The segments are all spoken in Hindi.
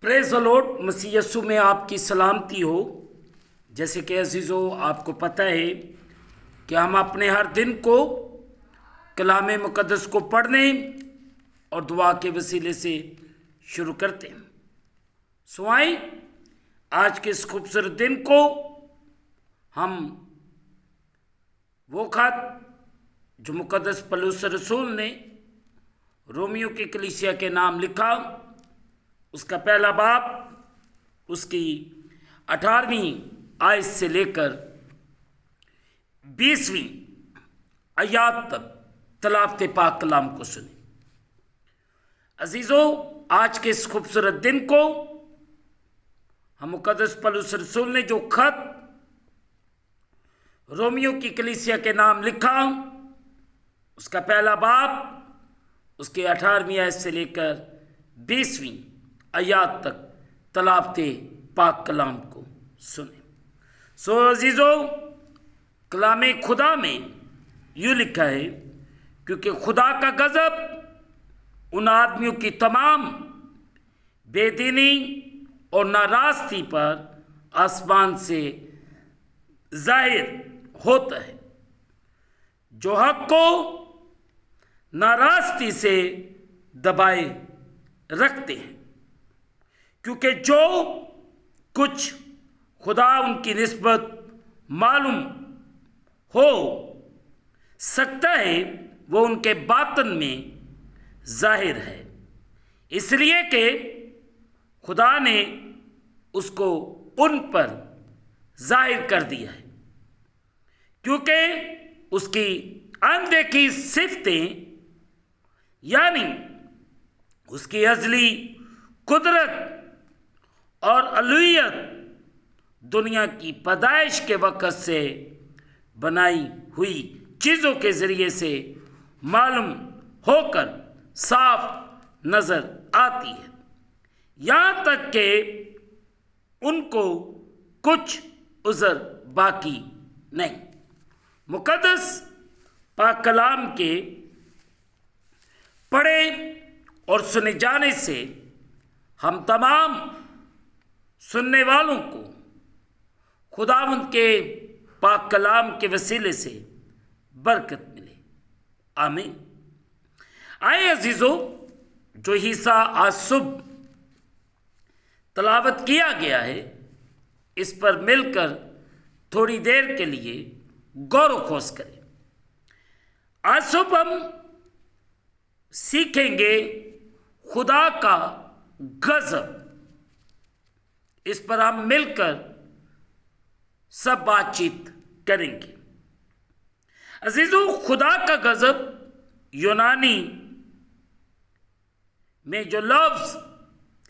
Praise the lord. Masih Yeshu में आपकी सलामती हो। जैसे कि अजीज़ों, आपको पता है कि हम अपने हर दिन को कलाम मुक़द्दस को पढ़ने और दुआ के वसीले से शुरू करते हैं। सो आइए आज के इस खूबसूरत दिन को हम वो खत जो मुक़द्दस पौलुस रसूल ने रोमियो की कलीसिया के नाम लिखा, उसका पहला बाब उसकी 18वीं आयत से लेकर 20वीं आयत तक तलावत पाक कलाम को सुने। अजीज़ों, आज के इस खूबसूरत दिन को हम मुक़द्दस पौलुस रसूल ने जो खत रोमियो की कलीसिया के नाम लिखा, उसका पहला बाब उसके 18वीं आयत से लेकर 20वीं आयत तक तलावत पाक कलाम को सुने। सो अजीज़ों, कलाम खुदा में यूँ लिखा है, क्योंकि खुदा का गज़ब उन आदमियों की तमाम बेदीनी और नाराज़गी पर आसमान से जाहिर होता है, जो हक को नाराज़गी से दबाए रखते हैं, क्योंकि जो कुछ खुदा उनकी निस्बत मालूम हो सकता है वो उनके बातन में जाहिर है, इसलिए कि खुदा ने उसको उन पर जाहिर कर दिया है, क्योंकि उसकी अनदेखी सिफतें यानी उसकी अज़ली कुदरत और अलूहियत दुनिया की पैदाइश के वक़्त से बनाई हुई चीज़ों के ज़रिए से मालूम होकर साफ नज़र आती है, यहाँ तक कि उनको कुछ उज़र बाकी नहीं। मुक़द्दस पाक कलाम के पढ़े और सुने जाने से हम तमाम सुनने वालों को खुदावंद के पाक कलाम के वसीले से बरकत मिले। आमीन। आए अजीज़ों, जो हिस्सा आज सुबह तलावत किया गया है, इस पर मिलकर थोड़ी देर के लिए गौर खोज करें। आज सुबह हम सीखेंगे खुदा का गज़ब। इस पर हम मिलकर सब बातचीत करेंगे। अजीज़ों, खुदा का गज़ब यूनानी में जो लफ्ज़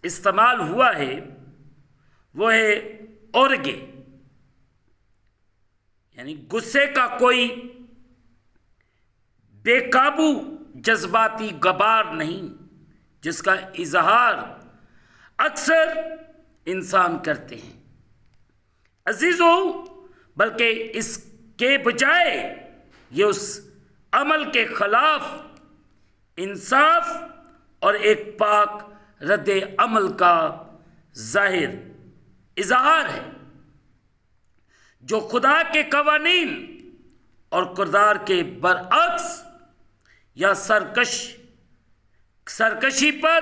इस्तेमाल हुआ है वो है ओर्गे, यानी गुस्से का कोई बेकाबू जज्बाती गबार नहीं, जिसका इजहार अक्सर इंसान करते हैं अजीज़ों, बल्कि इसके बजाय ये उस अमल के खिलाफ इंसाफ और एक पाक रद्द अमल का जाहिर इजहार है, जो खुदा के कवानीन और किरदार के बरअक्स या सरकशी पर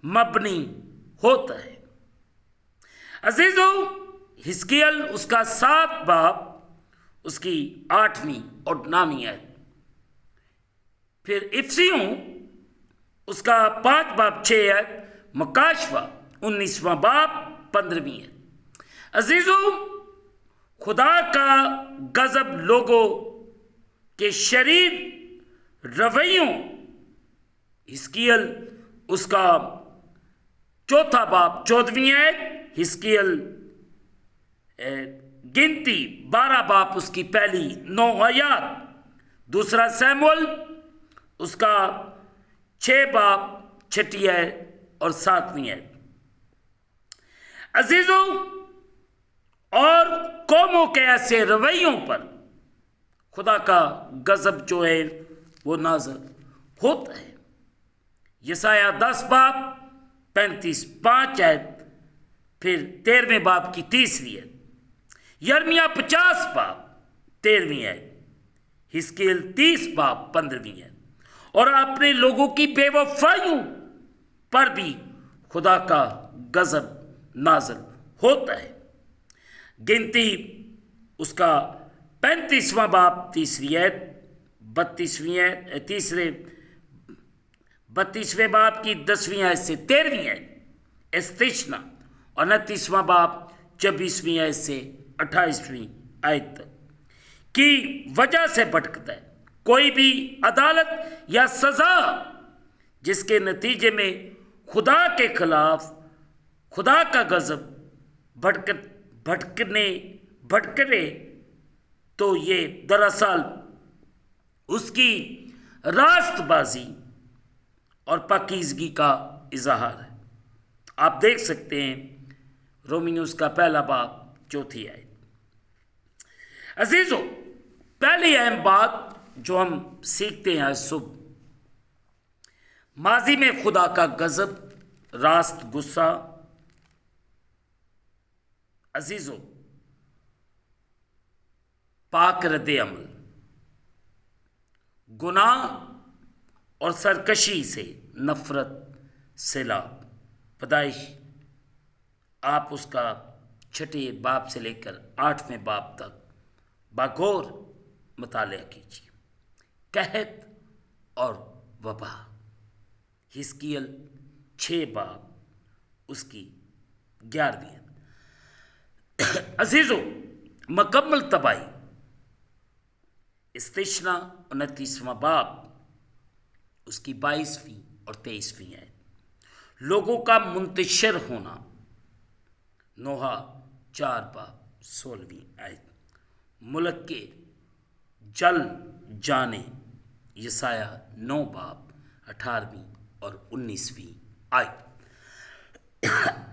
मबनी होता है। अजीज़ों, हिजकिय्याल उसका 7 बाब उसकी 8वीं और 9वीं आयत, फिर इफसियों उसका 5 बाब 6 आयत, मकाशवा 19वां बाब 15वीं आयत। अजीज़ों, खुदा का गज़ब लोगों के शरीर रवैयों, हिजकिय्याल उसका 4 बाब 14वीं आयत, हिजकिय्याल गिनती 12 बाब उसकी पहली 9 आयत, दूसरा शमूएल उसका 6 बाब 6 आयत और 7वीं आयत। अजीज़ों, और कौमों के ऐसे रवैयों पर खुदा का गज़ब जो है वो नाज़िल होता है। यसाया 10 बाब 35:5 फिर 13वें बाब की 30वीं आयत, यिर्मयाह 50 बाब 13वीं आयत, हिजकील 30 बाब 15वीं आयत। और अपने लोगों की बेवफाइयों पर भी खुदा का गजब नाज़िल होता है। गिनती उसका 35वां बाब 30वीं आयत, 32वीं आयत, 32वें बाब की 10वीं आयत से 13वीं आयत इस्तिश्ना, और 29वां बाब 24वीं आयत से 28वीं आयत तक की वजह से भटकता है। कोई भी अदालत या सजा जिसके नतीजे में खुदा के खिलाफ खुदा का गजब भटकने तो ये दरअसल उसकी रास्तबाजी और पाकीज़गी का इजहार है। आप देख सकते हैं रोमियोस का 1 बाब 4 आयत। अजीजों, पहली अहम बात जो हम सीखते हैं आज सुबह, माजी में खुदा का गजब, रास्त गुस्सा। अजीजों, पाक रद्द अमल, गुनाह और सरकशी से नफरत से लाभ। पैदाइश आप उसका 6 बाब से लेकर 8वें बाब तक बागौर मुतालिया कीजिए। कहत और वबा, हिजकील 6 बाब उसकी 11वीं। अजीजों, मुकम्मल तबाही, इस्तिश्ना 29वां बाब उसकी 22वीं और 23वीं आयत। लोगों का मुंतशिर होना, नोहा 4 बाब 16वीं आयत। मुल्क के जल जाने, यसाया 9 बाब 18वीं और 19वीं आयत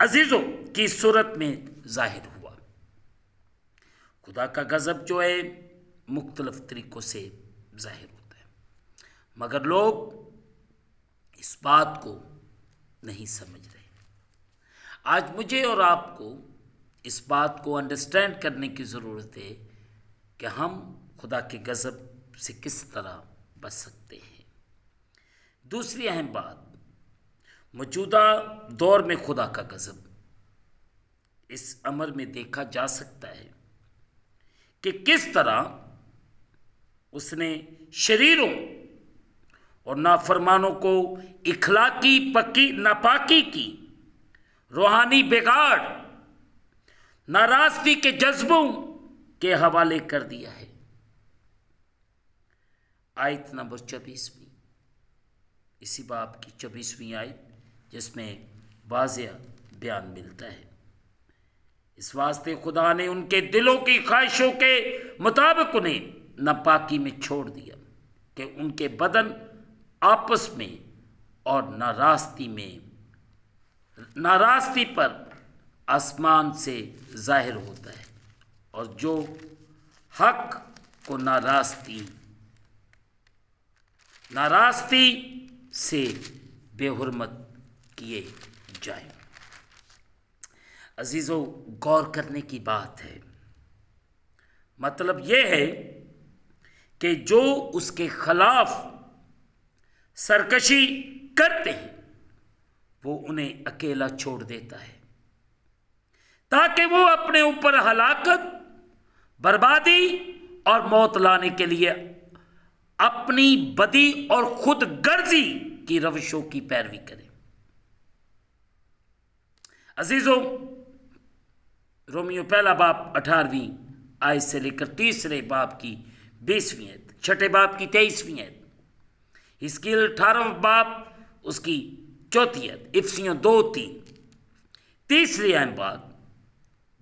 अजीजों की सूरत में जाहिर हुआ। खुदा का गजब जो है मुख्तलिफ तरीक़ों से जाहिर होता है, मगर लोग इस बात को नहीं समझ रहे। आज मुझे और आपको इस बात को अंडरस्टैंड करने की ज़रूरत है कि हम खुदा के गजब से किस तरह बच सकते हैं। दूसरी अहम बात, मौजूदा दौर में खुदा का गजब इस अमर में देखा जा सकता है कि किस तरह उसने शरीरों और नाफरमानों को इखलाकी नापाकी की, रूहानी बिगाड़, नाराजगी के जज्बों के हवाले कर दिया है। आयत नंबर 24वीं, इसी बाब की 24वीं आयत, जिसमें वाज़ेह बयान मिलता है। इस वास्ते खुदा ने उनके दिलों की ख्वाहिशों के मुताबिक उन्हें नापाकी में छोड़ दिया कि उनके बदन आपस में और नाराज़गी पर आसमान से जाहिर होता है, और जो हक को नाराज़गी से बेहुरमत किए जाए। अजीज़ों, गौर करने की बात है। मतलब यह है कि जो उसके खिलाफ सरकशी करते हैं वो उन्हें अकेला छोड़ देता है ताकि वो अपने ऊपर हलाकत, बर्बादी और मौत लाने के लिए अपनी बदी और खुद गर्जी की रविशों की पैरवी करें। अजीजों, रोमियो 1 बाब 18वीं आयत से लेकर 3 बाब की 20वीं आयत, 6 बाब की 23वीं आयत, हिजकील 18 बाब उसकी 4 आयत, इफिसियों 2:3। तीसरी अहम बात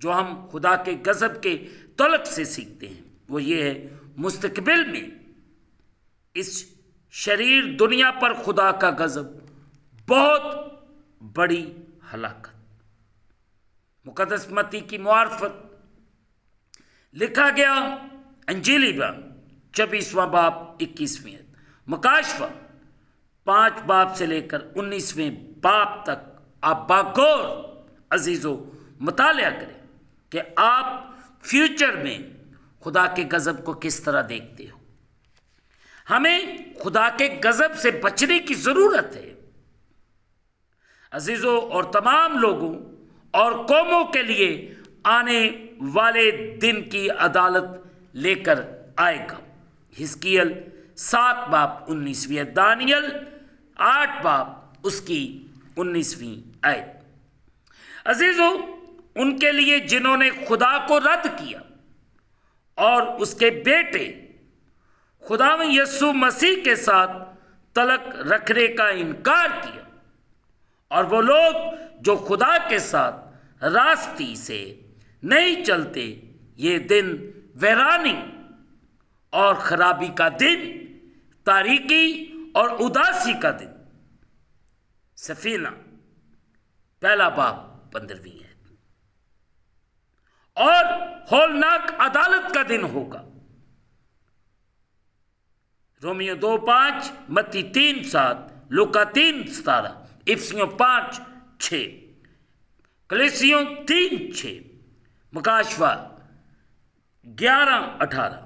जो हम खुदा के गजब के तलब से सीखते हैं वो ये है, मुस्तकबिल में इस शरीर दुनिया पर खुदा का गजब बहुत बड़ी हलाकत। मुकद्दस मत्ती की मुआरफत लिखा गया अंजीली बयान 24वां बाब 21वीं आयत, मुकाशफा 5 बाब से लेकर 19वें बाब तक आप बागौर अजीज़ों मुतालिया करें कि आप फ्यूचर में खुदा के गज़ब को किस तरह देखते हो। हमें खुदा के गज़ब से बचने की ज़रूरत है अजीज़ों, और तमाम लोगों और कौमों के लिए आने वाले दिन की अदालत लेकर आएगा। हिजकियल 7 बाब 19वीं, दानियल 8 बाब उसकी 19वीं आयत। अजीज़ों, उनके लिए जिन्होंने खुदा को रद्द किया और उसके बेटे खुदा यीशु मसीह के साथ तलक रखने का इनकार किया, और वो लोग जो खुदा के साथ रास्ती से नहीं चलते, ये दिन वैरानी और खराबी का दिन, तारीकी और उदासी का दिन। सफीना पहला बाब 15वीं है। और होलनाक अदालत का दिन होगा। रोमियो 2:5, मत्ती 3:7, लूका 3:17, इफिसियों 5:6, कलीसियों 3:6, मकाशवा 11:18,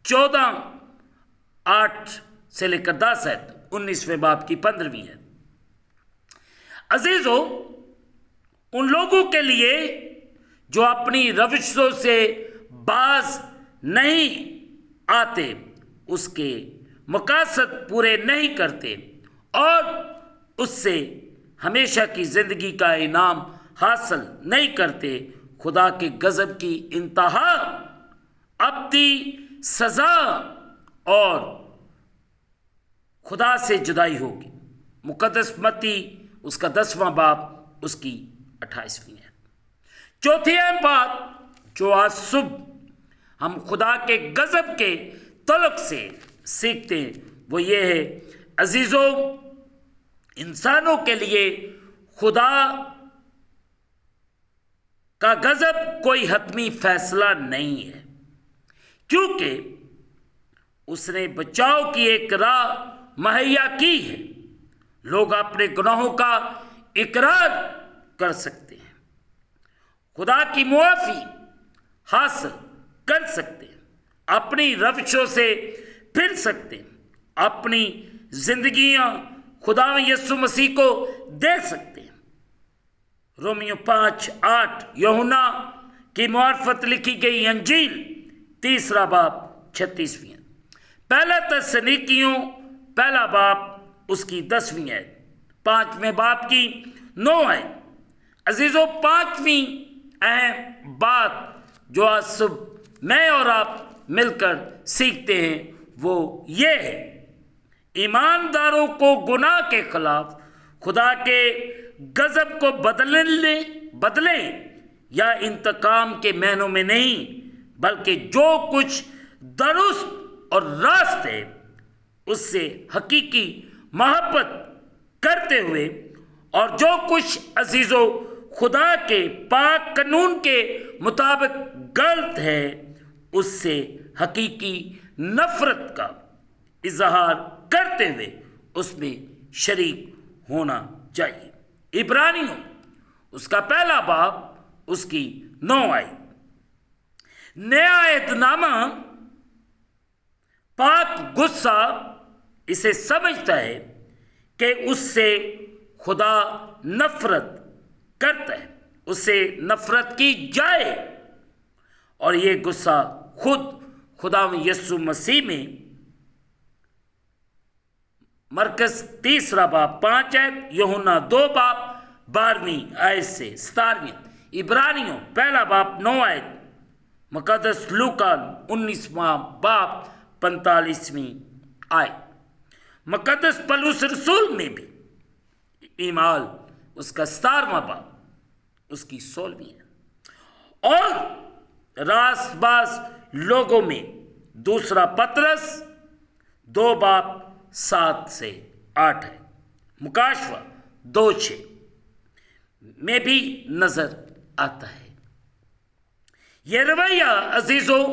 14:8 से लेकर 10 है, 19वें बाब की 15वीं है। अजीजों, उन लोगों के लिए जो अपनी रविशों से बाज नहीं आते, उसके मकासद पूरे नहीं करते और उससे हमेशा की जिंदगी का इनाम हासिल नहीं करते, खुदा के गजब की इंतहा अब्दी सजा और खुदा से जुदाई होगी। मुकद्दस मत्ती उसका 10वां बाब उसकी 28वीं है। चौथी अहम बात जो आज सुबह हम खुदा के गजब के तलक से सीखते हैं वो ये है, अजीजों, इंसानों के लिए खुदा का गजब कोई हतमी फैसला नहीं है, क्योंकि उसने बचाव की एक राह मुहैया की है। लोग अपने गुनाहों का इकरार कर सकते हैं, खुदा की मुआफ़ी हासिल कर सकते हैं, अपनी रविशों से फिर सकते हैं, अपनी जिंदगियां खुदा यीशु मसीह को दे सकते हैं। रोमियो 5:8, यूहन्ना की मार्फत लिखी गई अंजील 3 बाब 36वीं, पहला तस्सनीकियों 1 बाब उसकी 10वीं है, 5वें बाब की 9 है। अजीजों, 5वीं अहम बात जो आज सुबह मैं और आप मिलकर सीखते हैं वो ये है, ईमानदारों को गुनाह के खिलाफ खुदा के गजब को बदले या इंतकाम के महीनों में नहीं, बल्कि जो कुछ दुरुस्त और रास्त है उससे हकीकी मोहब्बत करते हुए, और जो कुछ अजीजों खुदा के पाक कानून के मुताबिक गलत है उससे हकीकी नफरत का इजहार करते हुए उसमें शरीक होना चाहिए। इब्रानियों उसका 1 बाब उसकी 9 आयत। नया ऐतनामा पाक गुस्सा इसे समझता है कि उससे खुदा नफरत करता है, उससे नफरत की जाए, और ये गुस्सा खुद खुदा यीशु मसीह में मरकज़ 3 बाब 5 है, यूहन्ना 2 बाब 12वीं आयत से 17वीं, इब्रानियों 1 बाब 9 आयत, मुकद्दस लूका 19वां बाब 45वीं आयत, मुकद्दस पौलुस रसूल में भी ईमाल उसका 17वां बाब उसकी 16वीं है। और रासबाज लोगों में 2 पतरस 2 बाब 7 से 8 है, मुकाशवा 2:6 में भी नजर आता है। यह रवैया अजीजों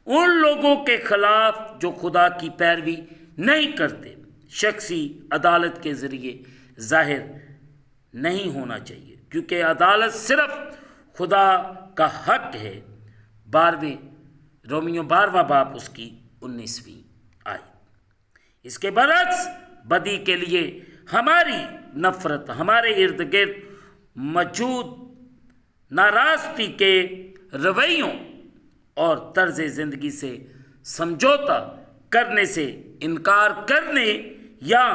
उन लोगों के खिलाफ जो खुदा की पैरवी नहीं करते, शख्सी अदालत के जरिए जाहिर नहीं होना चाहिए, क्योंकि अदालत सिर्फ खुदा का हक है। 12वें रोमियो 12वां बाब उसकी 19वीं आयत। इसके बरक्स बदी के लिए हमारी नफरत, हमारे इर्द गिर्द मौजूद नाराजगी के रवैयों और तर्ज जिंदगी से समझौता करने से इनकार करने या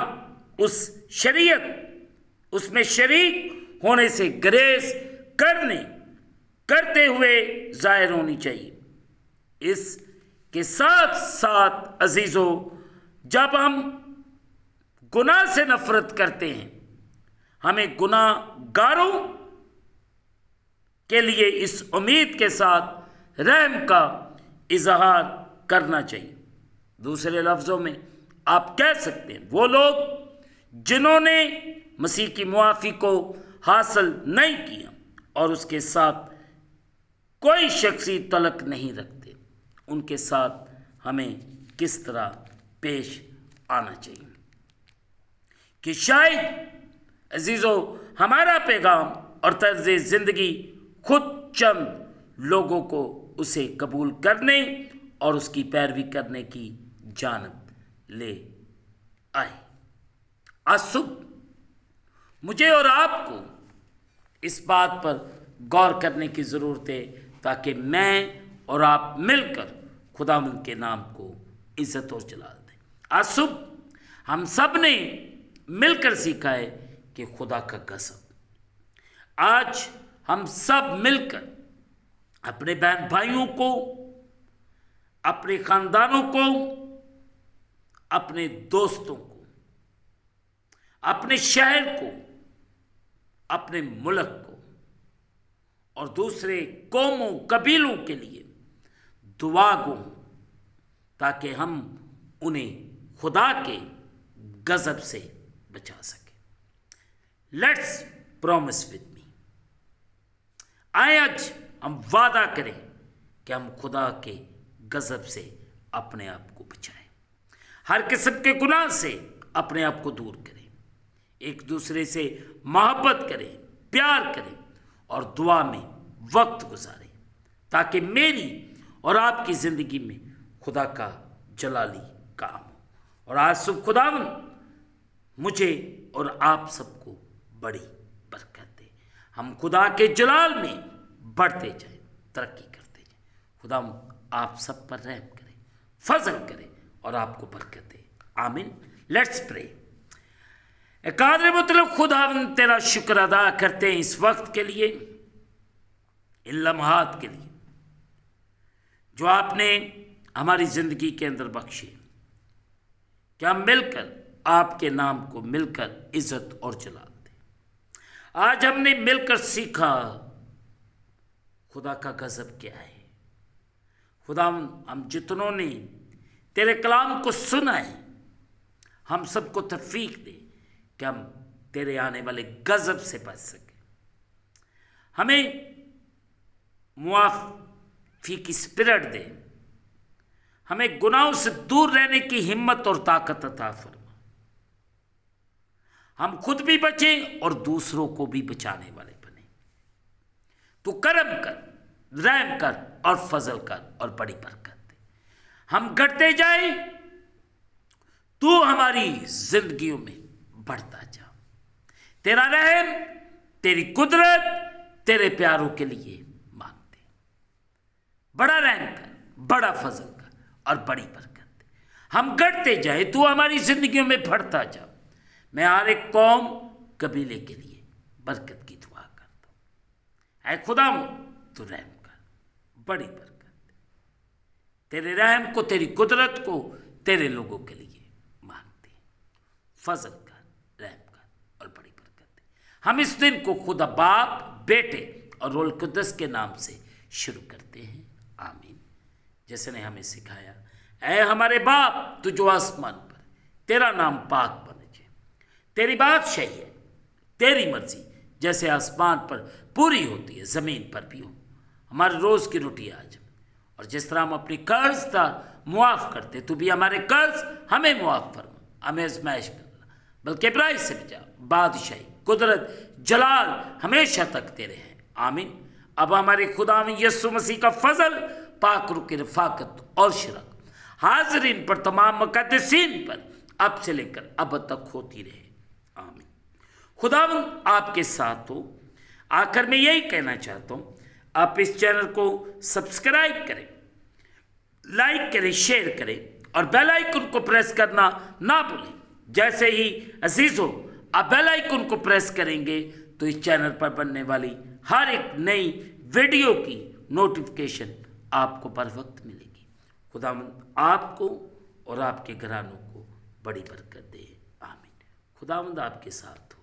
उसमें शरीक होने से ग्रेस करते हुए जाहिर होनी चाहिए। इसके साथ साथ अजीजों, जब हम गुनाह से नफरत करते हैं, हमें गुनाहगारों के लिए इस उम्मीद के साथ रहम का इजहार करना चाहिए। दूसरे लफ्ज़ों में आप कह सकते हैं, वो लोग जिन्होंने मसीह की मुआफ़ी को हासिल नहीं किया और उसके साथ कोई शख्सी तलक नहीं रखते, उनके साथ हमें किस तरह पेश आना चाहिए कि शायद अजीज़ों हमारा पैगाम और तर्ज ज़िंदगी खुद चंद लोगों को उसे कबूल करने और उसकी पैरवी करने की जानब ले आए। आज सुबह मुझे और आपको इस बात पर गौर करने की ज़रूरत है ताकि मैं और आप मिलकर खुदावंद के नाम को इज्जत और जलाल दें। आज सुबह हम सब ने मिलकर सीखा है कि खुदा का गज़ब। आज हम सब मिलकर अपने बहन भाइयों को, अपने ख़ानदानों को, अपने दोस्तों को, अपने शहर को, अपने मुल्क को और दूसरे कौमों कबीलों के लिए दुआ गो, ताकि हम उन्हें खुदा के गज़ब से बचा सके। Let's promise with me. आए आज हम वादा करें कि हम खुदा के गज़ब से अपने आप को बचाएं, हर किस्म के गुनाह से अपने आप को दूर करें, एक दूसरे से मोहब्बत करें, प्यार करें और दुआ में वक्त गुजारें, ताकि मेरी और आपकी ज़िंदगी में खुदा का जलाली काम हो। और आज सुबह खुदावंद मुझे और आप सबको बड़ी बरकत दे, हम खुदा के जलाल में बढ़ते जाएं, तरक्की करते जाएं। खुदा आप सब पर रहम करे, फजल करे और आपको बरकत दे। आमीन। Let's pray. कादर मतलब खुदावंद तेरा शुक्र अदा करते हैं इस वक्त के लिए, इन लम्हात के लिए जो आपने हमारी ज़िंदगी के अंदर बख्शे, कि हम मिलकर आपके नाम को मिलकर इज्जत और जलाल दें। आज हमने मिलकर सीखा खुदा का गज़ब क्या है। खुदा हम जितनों ने तेरे कलाम को सुना है, हम सबको तौफीक दे कि हम तेरे आने वाले गज़ब से बच सके। हमें मुआफ़ी की स्पिरिट दे, हमें गुनाहों से दूर रहने की हिम्मत और ताकत अता फरमा। हम खुद भी बचें और दूसरों को भी बचाने वाले बने। तू करम कर, रहम कर और फजल कर और बड़ी बरकत दे। हम घटते जाएं, तू हमारी जिंदगियों में बढ़ता जा। तेरा रहम, तेरी कुदरत, तेरे प्यारों के लिए मांगते। बड़ा रहम कर, बड़ा फजल कर और बड़ी बरकत दे। हम घटते जाए, तू हमारी जिंदगियों में बढ़ता जा। मैं हर एक कौम कबीले के लिए बरकत की दुआ करता हूँ। ऐ खुदा तू रहम कर, बड़ी बरकत दे। तेरे रहम को, तेरी कुदरत को तेरे लोगों के लिए मांगते हैं। फजल कर, रहम कर और बड़ी बरकत दे। हम इस दिन को खुदा बाप, बेटे और रूह कुद्दस के नाम से शुरू करते हैं। आमीन। जैसे ने हमें सिखाया, ऐ हमारे बाप तू जो आसमान पर, तेरा नाम पाक बने, तेरी बादशाही है, तेरी मर्जी जैसे आसमान पर पूरी होती है ज़मीन पर भी हो। हमारे रोज़ की रोटी आज, और जिस तरह हम अपनी कर्ज का मुआफ़ करते, तू भी हमारे कर्ज हमें मुआफ़ फरमा। हमें आज़माइश करना बल्कि बुराई से बचा, बादशाही कुदरत, जलाल हमेशा तक तेरे हैं। आमीन। अब हमारे खुदा में यीशु मसीह का फजल, पाक रूह की रफाकत और शिरक हाजरीन पर, तमाम मुकद्दसीन पर अब से लेकर अब तक होती रहे। आमीन। खुदावंद आपके साथ हो। आखिर में यही कहना चाहता हूँ, आप इस चैनल को सब्सक्राइब करें, लाइक करें, शेयर करें और बेल आइकन को प्रेस करना ना भूलें। जैसे ही अजीज हो आप बेल आइकन को प्रेस करेंगे तो इस चैनल पर बनने वाली हर एक नई वीडियो की नोटिफिकेशन आपको बर वक्त मिलेगी। खुदावंद आपको और आपके घरानों को बड़ी बरकत दे। आमीन। खुदावंद आपके साथ हो।